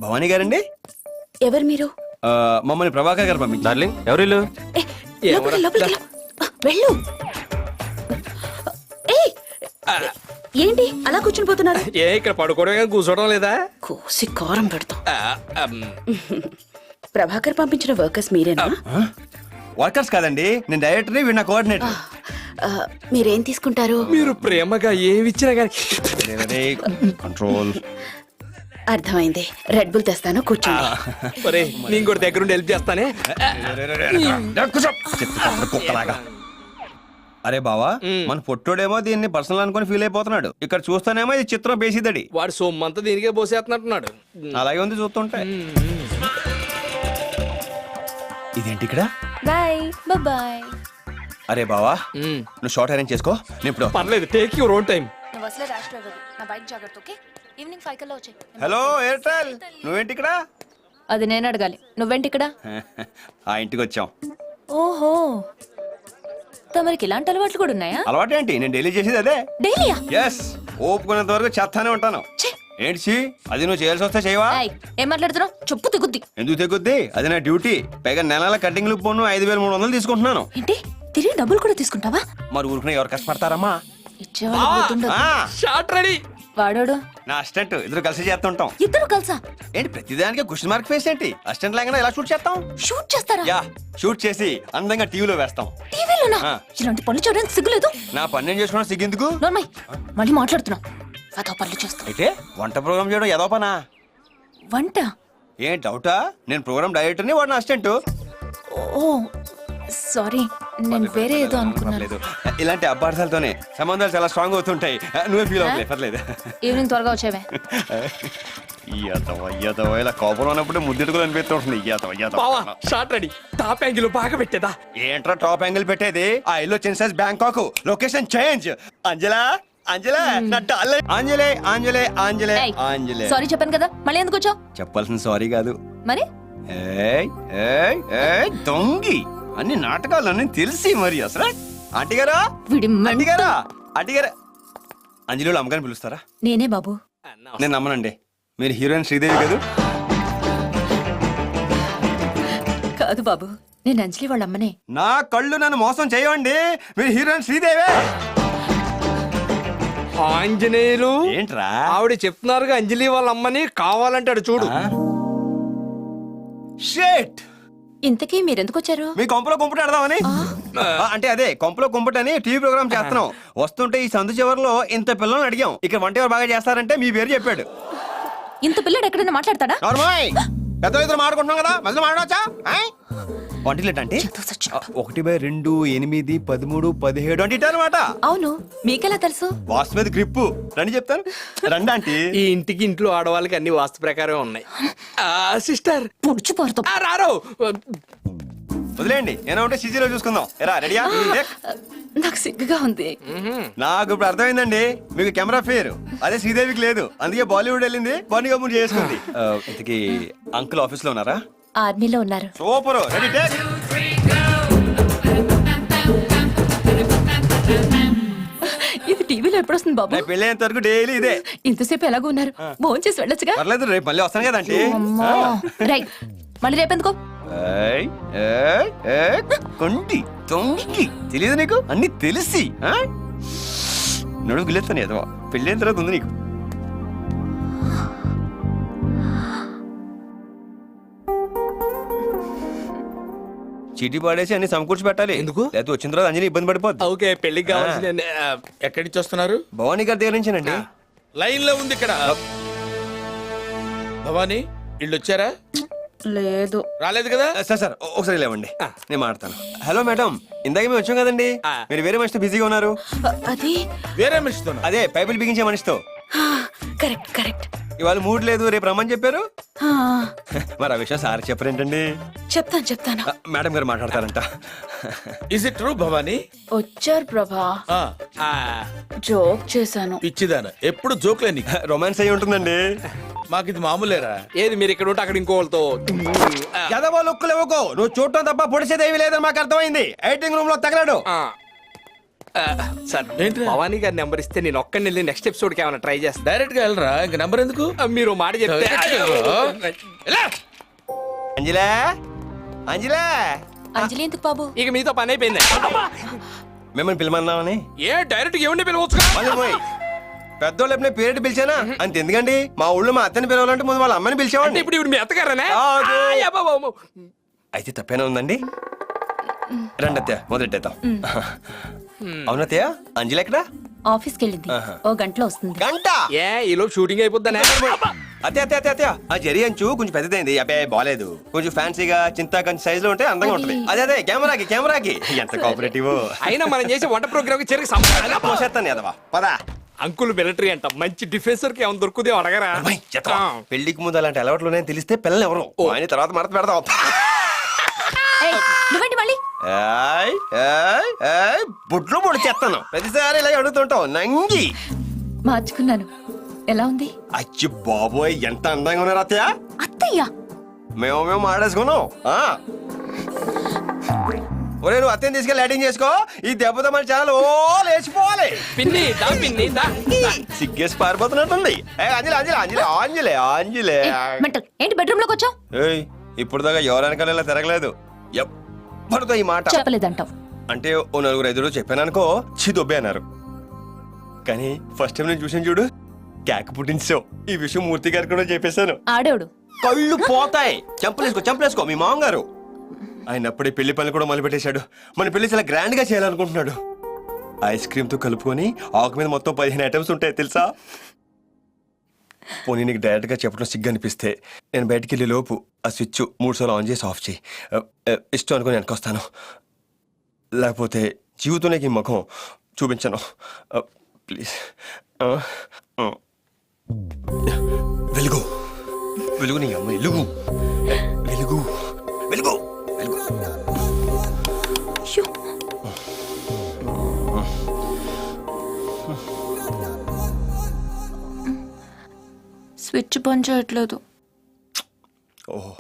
భవానీ గారండి? ఎవరు మీరు? మమ్మల్ని ప్రభాకర్ గారు పంపించారు. డార్లింగ్ ఎవరు ఇల్లు? లోపలికి వెళ్ళు. ఏయ్, ఏంటి అలా కూర్చుని పోతున్నారు? ఇక్కడ పడుకోవడం కూర్చోవడం లేదా? కోసి కారం పెడతాం. ప్రభాకర్ పంపించిన వర్కర్స్ మీరేనా? వర్కర్స్ కాదండి, నేను డైరెక్టర్ని, వీడు నా కోఆర్డినేటర్. మీరేం తీసుకుంటారు? మీరు ప్రేమగా ఏమిచ్చినా కానీ కంట్రోల్. అర్థమైంది. రెడ్ బుల్ తెస్తాను, కూర్చోండి. నేను కూడా దగ్గరుండి హెల్ప్ చేస్తానే. కుక్కలాగా. అరే బావా, మన పొట్టోడేమో దీన్ని పర్సనల్ అనుకుని ఫీల్ అయిపోతున్నాడు. ఇక్కడ చూస్తానేమో ఇది చిత్రం బేసిదడి. వాడు సొమ్మంతా దీనికే పోసేస్తున్నట్టున్నాడు. అలాగే ఉంది చూస్తుంటే. ఇదేంటి ఇక్కడ? Bye bye. అరే బావా, నువ్వు షార్ట్ అరేంజ్ చేసుకో, నేను ఇప్పుడు. పర్లేదు, టేక్ యువర్ ఓన్ టైం. నువ్వు అసలే ర్యాష్ డ్రైవర్, నా బైక్ జాగ్రత్త. ఓకే, ఈవినింగ్ 5 కల్లా వచ్చేయ్. హలో ఎయిర్టెల్, నువ్వేంటి ఇక్కడ? అది నేను అడగాలి, నువ్వేంటి ఇక్కడ? ఆ ఇంటికి వచ్చాం. ఓహో, తమరికి ఇలాంటి అలవాట్లు కూడా ఉన్నాయా? అలవాటు ఏంటి, నేను డైలీ చేసేది అదే. డైలీయా? ఎస్, ఓపుకునేంత వరకు చేస్తానే ఉంటాను. ఏంటి అది నువ్వు చేయాల్సి వస్తే చేయవా? ఏం మాట్లాడుతున్నావు? చెప్పు తెగుద్ది. ఎందుకు తెగుద్ది? అది నా డ్యూటీ. పైగా నెలల కటింగ్ పోను 5,300 తీసుకుంటున్నాను. ఏంటి, తిరిగి డబ్బులు కూడా తీసుకుంటావా? మరి ఊరుకునే ఎవరు కష్టపడతారమ్మా? Short ready. వాడోడు నా అసిస్టెంట్, ఇద్దరు కలిసి చేస్తుంటాం. ఇద్దరు కలిసా? ఏంటి ప్రతిదానికి క్వశ్చన్ మార్క్ ఫేస్ ఏంటి? అసిస్టెంట్ లాగా ఎలా షూట్ చేస్తాం? షూట్ చేస్తారా? యా, షూట్ చేసి అందంగా టీవీలో వేస్తాం. టీవీలోనా? ఇలాంటి పనులు చేయడానికి సిగ్గులేదు? నా పని నేను చేసుకోవడం సిగ్గెందుకు? నోర్మై, మళ్ళీ మాట్లాడుతున్నావు. అదో పనులు చేస్తా. అయితే వంట ప్రోగ్రామ్ చేయడం ఏదో పనా? వంట? ఏం డౌటా? నేను ప్రోగ్రామ్ డైరెక్టర్ని, వాడు నా అసిస్టెంట్. ఓ సారీ, నేను వేరే ఏదో అనుకున్నాను. ఇలాంటి అపార్థాలతోనే సంబంధాలు చాలా స్ట్రాంగ్ అవుతుంటాయి. నువ్వే ఫీల్ అవ్వలే, పర్లేదు. ఈవినింగ్ త్వరగా వచ్చేవే. ఇలా కోపంలో ఉన్నప్పుడు ముద్దెట్టుకుని అనిపిస్తుంటుంది. Short ready. టాప్ యాంగిల్ బాగా పెట్టేదా? ఏంట్రా టాప్ యాంగిల్ పెట్టేది? ఆ ఇల్లు చిన్న size Bangkok, location change. Anjala Anjala నా డార్లింగ్. ఆంజలే ఆంజలే ఆంజలే ఆంజలే. సారీ చెప్పాను కదా, మళ్ళీ ఎందుకు వచ్చావు? చెప్పాల్సిన సారీ కాదు మరి. ఏయ్ ఏయ్ ఏయ్ దొంగి, అన్ని నాటకాలన్నీ తెలిసి మరి అసలు. ఆంటీ గారా, ఆంటీ గారా, ఆంటీ గారా. అంజలిలో అమ్మగారిని పిలుస్తారా? నేనే బాబు. నేను నమ్మనండి, మీరు హీరోయిన్ శ్రీదేవి కాదు? కాదు బాబు, నేను అంజలి వాళ్ళ అమ్మనే. నా కళ్ళు నన్ను మోసం చేయండి, మీరు హీరోయిన్ శ్రీదేవే. ఆంజనేయులు ఏంట్రా? ఆవిడ చెప్తున్నారుగా అంజలి వాళ్ళ అమ్మని, కావాలంటాడు చూడు. షేట్, ఇంతకీ మీరెందుకు వచ్చారు? మీ కొంపలో కుంపట ఆడదామని. అంటే అదే కొంపలో కుంపటని టీవీ ప్రోగ్రామ్ చేస్తున్నాం. వస్తుంటే ఈ సందు చివరిలో ఇంత పిల్లల్ని అడిగాం, ఇక్కడ వంట ఎవరు బాగా చేస్తారంటే మీ పేరు చెప్పాడు. ఇంత పిల్లడు ఎక్కడైనా మాట్లాడతాడా? పెద్ద ఇద్దరు మాడుకుంటున్నాం కదా, మధ్యలో మాడవచ్చా? వంటిలేట్ అంటే 1/2, 8, 13, 17 అంటే అనమాట. అవును, మీకెలా తెలుసు? వాస్తు మీద గ్రిప్పు. రండి చెప్తాను, రండి ఆంటీ. ఈ ఇంటికి ఇంట్లో ఆడవాళ్ళకి అన్ని వాస్తు ప్రకారం ఉన్నాయి. సిస్టర్ పుడుచు పారుతో రారో. వదిలేండి, ఏనా ఉంటే సిజీలో చూసుకుందాం. ఎరా రెడీయా? నాకు సిగ్గుగా ఉంది. నాకు ఇప్పుడు అర్థమైందండి, మీకు కెమెరా ఫేర్ అదే శ్రీదేవికి లేదు, అందుకే బాలీవుడ్ వెళ్ళింది, బన్నీ కపూర్ చేసుకుంది. ఇంతకీ అంకుల్ ఆఫీస్ లో ఉన్నారా? ఆర్మీలో ఉన్నారు. సూపర్. Ready take. ఇది టీవీలో ఎప్పుడు వస్తుంది బాబు? పెళ్ళేంత వరకు డైలీ ఇదే. ఇంతసేపు ఎలాగో ఉన్నారు, భోజనం చేసి వెళ్ళొచ్చుగా. పర్లేదు, రేపు మళ్ళీ వస్తాను కదా అంటే. రైట్, మళ్ళీ రేపెందుకో? కొండి తొంగి తెలియదు నీకు, అన్ని తెలిసి నడుగు గిలేస్తాను ఏదో. పెళ్ళైన తర్వాత ఉంది నీకు. చీటీ పాడేసి అన్ని సమకూర్చి పెట్టాలి. ఎందుకు? లేకపోతే వచ్చిన తర్వాత అంజలి ఇబ్బంది పడిపోద్ది. ఓకే, పెళ్లికి కావాల్సిన. ఎక్కడి నుంచి వస్తున్నారు? భవానీ గారి దగ్గర నుంచేనండి. లైన్ లో ఉంది ఇక్కడ. భవానీ ఇళ్ళు వచ్చారా? లేదు, రాలేదు కదా. సార్ ఒకసారి లేవండి, నేను మాట్లాడతాను. హలో మేడం, ఇందాక మేము వచ్చాం కదండి, మీరు వేరే మనిషితో బిజీగా ఉన్నారు. అది వేరే మనిషితో? అదే పైపులు బిగించే మనిషితో. Correct correct. ఇవాళ మూడ్ లేదు, రేపు రమ్మని చెప్పారు. మరి ఆ విషయం సార్ చెప్పరేంటండి? చెప్తాను. మేడం గారు మాట్లాడతారంట. Is it true Bhavani? వచ్చారు ప్రభా, జోక్ చేశాను. పిచ్చిదాన, ఎప్పుడు జోక్లే నీకు. రొమాన్స్ అయి ఉంటుందండి. మాకు ఇది మామూలేరా? ఏది మీరు ఇక్కడ ఉంటే అక్కడ ఇంకోళ్ళతో ఎదవో లుక్కులు ఇవ్వకో. నువ్వు చూడటం తప్ప పొడిచేది ఏమీ లేదని మాకు అర్థమైంది. ఎడిటింగ్ రూమ్ లో తగలడు. సార్ ఏంటి? భవానీ గారి నెంబర్ ఇస్తే నేను ఒక్కడిని వెళ్ళి నెక్స్ట్ ఎపిసోడ్ కి ఏమైనా ట్రై చేస్తాను. డైరెక్ట్ గా వెళ్ళరా ఇంక నెంబర్ ఎందుకు? మీరు మాట చెప్తే ఎలా? అంజలా అంజలా అంజలి ఎందుకు బాబు? ఇక మీతో పని అయిపోయింది. మిమ్మల్ని పిలమన్నామని ఏ డైరెక్ట్ ఏమండి పిలవచ్చు మళ్ళీ పోయి పెద్దోళ్ళు ఎప్పుడైనా పేరెంట్ పిలిచానా అంత ఎందుకండి మా ఊళ్ళో మా అత్తని పిలవాలంటే ముందు వాళ్ళ అమ్మని అంటే పిలిచామండి ఇప్పుడు మీ అత్తగారనే కాదు. అయితే తప్పేనా ఉందండి రండి అత్తయ్య మొదలెట్టేద్దాం అవునత్తయ్య అంజలి ఎక్కడా ఆఫీస్కి వెళ్ళింది, ఓ గంటలో వస్తుంది. గంట ఏ ఈలో షూటింగ్ అయిపోద్దనే. అత్తే అత్తే అత్తే అత్తయ్య ఆ జరి అంచు కొంచెం పెద్దదైంది అబ్బాయి బాలేదు కొంచెం ఫ్యాన్సీగా చింతా కొంచెం సైజ్ లో ఉంటే అందంగా ఉంటుంది అదే అదే కెమెరాకి ఎంత కోఆపరేటివ్ అయినా మనం చేసే వంట ప్రోగ్రామ్ కి చెరికి సంబంధం పోసేస్తాను ఎదవా పదా అంకుల్ మిలిటరీ అంట మంచి డిఫెన్సర్ కి ఏమైనా దొరుకుదే అడగరా. పెళ్లికి ముందు అలాంటి అలవాట్లు ఉన్నాయని తెలిస్తే పిల్లలు ఎవరు ఆయన తర్వాత మడత పెడదాం ఏయ్, నువ్వేంటి మళ్ళీ? ఏయ్, ఏయ్, ఏయ్, బుడ్లు పొడి చేస్తాను ప్రతిసారి ఇలా అడుగుతుంటావు నంగి మార్చుకున్నాను. ఎలా ఉంది? అచ్చి బాబోయ్ ఎంత అందంగా ఉన్నారు అత్తయ్య అత్తయ్య మేము ఆడేసుకున్నాం ఒరే నువ్వు అత్తయ్యని తీసుకెళ్ళి లైటింగ్ చేసుకో ఈ దెబ్బతో మన ఛానల్ ఓ లేచిపోవాలి పిన్ని దా పిన్ని దా. సిగ్గేసి పారిపోతున్నట్టుంది అంజలి అంజలి అంజలి ఆంజలే ఆంజలే మెంటల్ ఏంటి బెడ్రూమ్ లోకి వచ్చావు? ఏయ్ ఇప్పుడు దాకా ఎవరనకాల ఇలా తిరగలేదు ఎప్పటితో ఈ మాట చెప్పలేదంటావు. అంటే ఓ నలుగురు ఐదుగురు చెప్పాననుకో దొబ్బే అన్నారు కానీ ఫస్ట్ టైం నేను చూసాను చూడు కేక పుట్టించావు ఈ విషయం మూర్తి గారికి కూడా చెప్పేశాను ఆడేవుడు కళ్ళు పోతాయి చంపలేసుకో మీ మామగారు ఆయన అప్పుడే పెళ్లి పనులు కూడా మొదలుపెట్టేశాడు మన పెళ్లి చాలా గ్రాండ్ గా చేయాలనుకుంటున్నాడు ఐస్ క్రీమ్ తో కలుపుకొని ఆకు మీద మొత్తం 15 ఐటమ్స్ ఉంటాయి తెలుసా పోనీ నీకు డైరెక్ట్ గా చెప్పడం సిగ్గు అనిపిస్తే నేను బయటికి వెళ్ళే లోపు ఆ స్విచ్ 3 సార్లు ఆన్ చేసి ఆఫ్ చేయి ఇష్టం అనుకుని వెనకొస్తాను లేకపోతే జీవితంలోకి ఈ ముఖం చూపించను ప్లీజ్ వెలుగు వెలుగు నీ అమ్మ వెలుగు వెలుగు వెలుగు వెలుగు అయ్యో, స్విచ్ పని చేయట్లేదు. ఓహో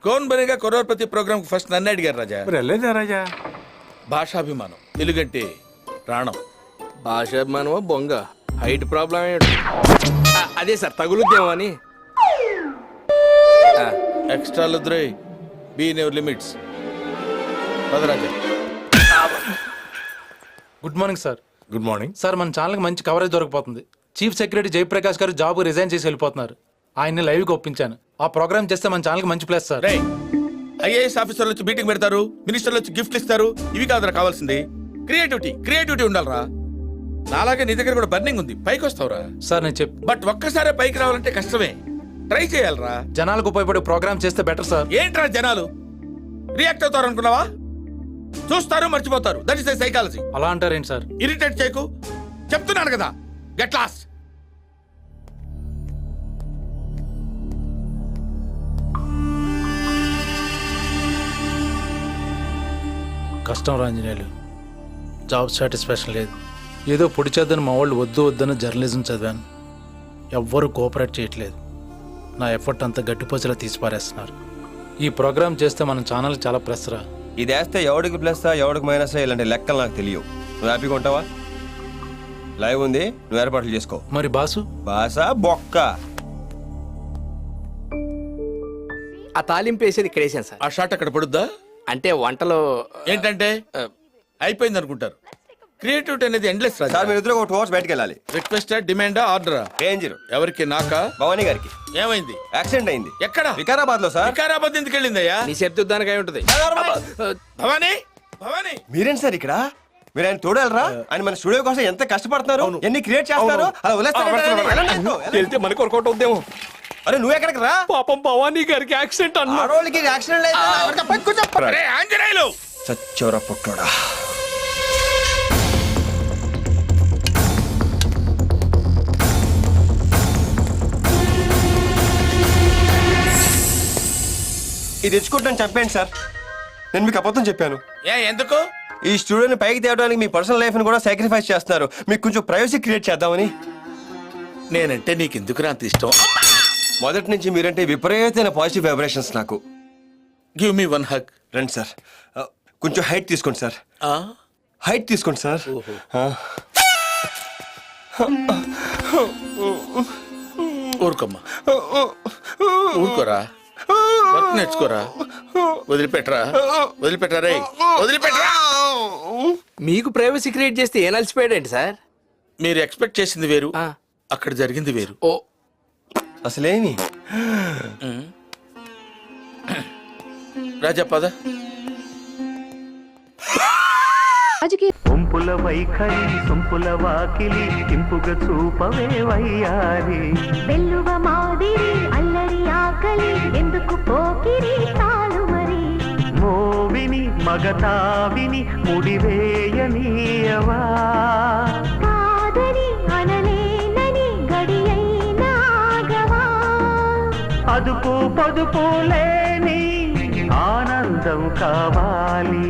కౌన్ బనేగా కరోడ్పతి ప్రోగ్రామ్ ఫస్ట్ నన్ను అడిగారు రాజా. వెళ్ళలేదా రాజా? భాషాభిమానం తెలుగంటే ప్రాణం. భాషాభిమానమా బొంగ హైట్ ప్రాబ్లం అదే సార్ తగులుద్దేమో అని. ఎక్స్ట్రా లుద్రై be in your limits. Raja good morning sir. Good morning. Sir మన ఛానల్కి మంచి కవరేజ్ దొరకపోతుంది. చీఫ్ సెక్రటరీ జయప్రకాష్ గారు జాబ్ రిజైన్ చేసి వెళ్ళిపోతున్నారు. ఆయన్ని లైవ్కి ఒప్పించాను. ఆ ప్రోగ్రామ్ చేస్తే మన ఛానల్కి మంచి ప్లేస్ సార్. రేయ్ ఐఏఎస్ ఆఫీసర్లు వచ్చి మీటింగ్ పెడతారు, మినిస్టర్లు వచ్చి గిఫ్ట్లు ఇస్తారు. ఇవి కాదురా కావాల్సింది. క్రియేటివిటీ ఉండాలరా. నాలాగే నీ దగ్గర కూడా బర్నింగ్ ఉంది, పైకి వస్తావురా. సార్ నేను బట్ ఒక్కసారే పైకి రావాలంటే కష్టమే. ట్రై చేయాలరా. జనాలకు ఉపయోగపడే ప్రోగ్రామ్ చేస్తే బెటర్ సార్. ఏంట్రా జనాలు రియాక్ట్ అవుతారు అనుకున్నావా? చూస్తారు మర్చిపోతారు. That is psychology. అలా అంటారేంటి సార్? ఇరిటేట్ చేయకు, చెప్తున్నాను కదా. Get lost. కష్టం రాంజనేయులు, జాబ్ సాటిస్ఫాక్షన్ లేదు. ఏదో పొడి చేద్దని మా వాళ్ళు వద్దని జర్నలిజం చదివాను. ఎవ్వరూ కోఆపరేట్ చేయట్లేదు. నా ఎఫర్ట్ అంతా గట్టిపోచేలా తీసి పారేస్తున్నారు. ఈ ప్రోగ్రామ్ చేస్తే మన ఛానల్ చాలా ప్లస్ రా. ఇది వేస్తే ఎవడికి ప్లస్ ఎవడికి మైనస్ ఇలాంటి లెక్కలు నాకు తెలియవు. నువ్వు హ్యాపీగా ఉంటావా? లైవ్ ఉంది, నువ్వు ఏర్పాట్లు చేసుకో. మరి బాసు? బాస బొక్క ఆ తాలింపు వేసేది ఇక్కడ వేసాను సార్. ఆ షాట్ అక్కడ పడుద్దా? అంటే వంటలో ఏంటంటే అయిపోయింది అనుకుంటారు. క్రియేటివిటీ అనేది ఎండ్లెస్ రాజా. సార్ మీరు ఇద్దరు ఒక 2 hours బయటకు వెళ్ళాలి. రిక్వెస్ట్ డిమాండా ఆర్డరా? రేంజర్ ఎవరికి? నాకా? భవానీ గారికి ఏమైంది? యాక్సిడెంట్ అయింది. ఎక్కడ? వికారాబాద్ లో సార్. వికారాబాద్ ఎందుకు వెళ్ళిందయ్యా? నీ శబ్దానికి అయి ఉంటది. భవానీ భవానీ మీరేంటి సార్ ఇక్కడ? మీరు ఆయన తోడేలరా? ఆయన మన స్టూడియో కోసం ఎంత కష్టపడతారు, ఎన్ని క్రియేట్ చేస్తారు. అలా వదిలేస్తారు. వెళ్తే మనకు వర్కౌట్ అవుద్దేమో. అరే నువ్వు ఎక్కడికి రా? పాపం భవానీ గారికి యాక్సిడెంట్ అన్న. ఆడోళ్ళకి యాక్సిడెంట్ అయితే అరే ఆంజనేయులు సచ్చోరా పుట్టోడా. ఇది తెచ్చుకుంటాను చంపేయండి సార్. నేను మీకు అబద్ధం చెప్పాను. ఎందుకు? ఈ స్టూడియోని పైకి తేవడానికి మీ పర్సనల్ లైఫ్ ని కూడా సాక్రిఫైస్ చేస్తున్నారు. మీకు కొంచెం ప్రైవసీ క్రియేట్ చేద్దామని. నేనంటే నీకెందుకురా అంత ఇష్టం? మొదటి నుంచి మీరంటే విపరీతమైన పాజిటివ్ వైబ్రేషన్స్ నాకు. Give me 1 hug. రండి సార్, కొంచెం హైట్ తీసుకోండి సార్. హైట్ తీసుకోండి సార్. ఊరుకోమ్మా, ఊరుకోరా, వర్క్ నేర్చుకోరా. వదిలిపెట్టరా, వదిలిపెట్టరా రే, వదిలిపెట్టరా. మీకు ప్రైవసీ క్రియేట్ చేస్తే ఏం అలసిపోయాడేంటి సార్? మీరు ఎక్స్పెక్ట్ చేసింది వేరు, అక్కడ జరిగింది వేరు. ఓ అసలేమి రాజా పద. ఒంపుల వైఖరి సొంపుల వాకిలి ఇంపుగా చూపవే వయ్యారి వెల్లువ మాదిరి అల్లరి ఆకలి ఎందుకు పోకిరి తాళు మరి మోవిని మగతావిని ముడివేయనీయవా కాదని అనలేనని గడియైనాగవా అదుపు పొదుపు లేని ఆనందం కావాలి